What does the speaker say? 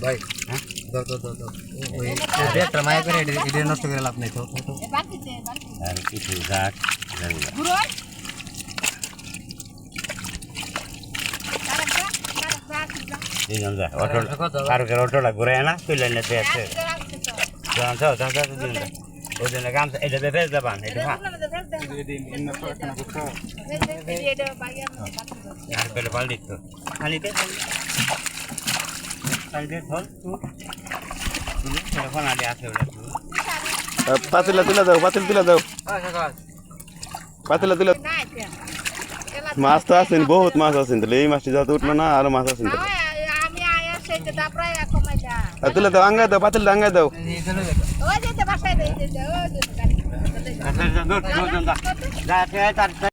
ভাই দাও দাও দাও দাও ওই ব্যাগটা মায়া করে এটা নষ্ট করে লাভ নাই তো আর কিছু গাছ অটো অটোটা ঘুরে না তুলে নিতে আছে ওই জন্য গান এটা বেশ দেবান এটা পাল্টি তো খালিতে পাতিলা তুলে দাও পাতিল তুলে দাও পাতিলা তুলে মাছ তো আছেন বহুত মাছ আছেন তাহলে এই মাছটি যাতে উঠলো না আরো মাছ আছেন তুলে দাও আঙ্গাই দাও পাতিল আঙ্গাই দাও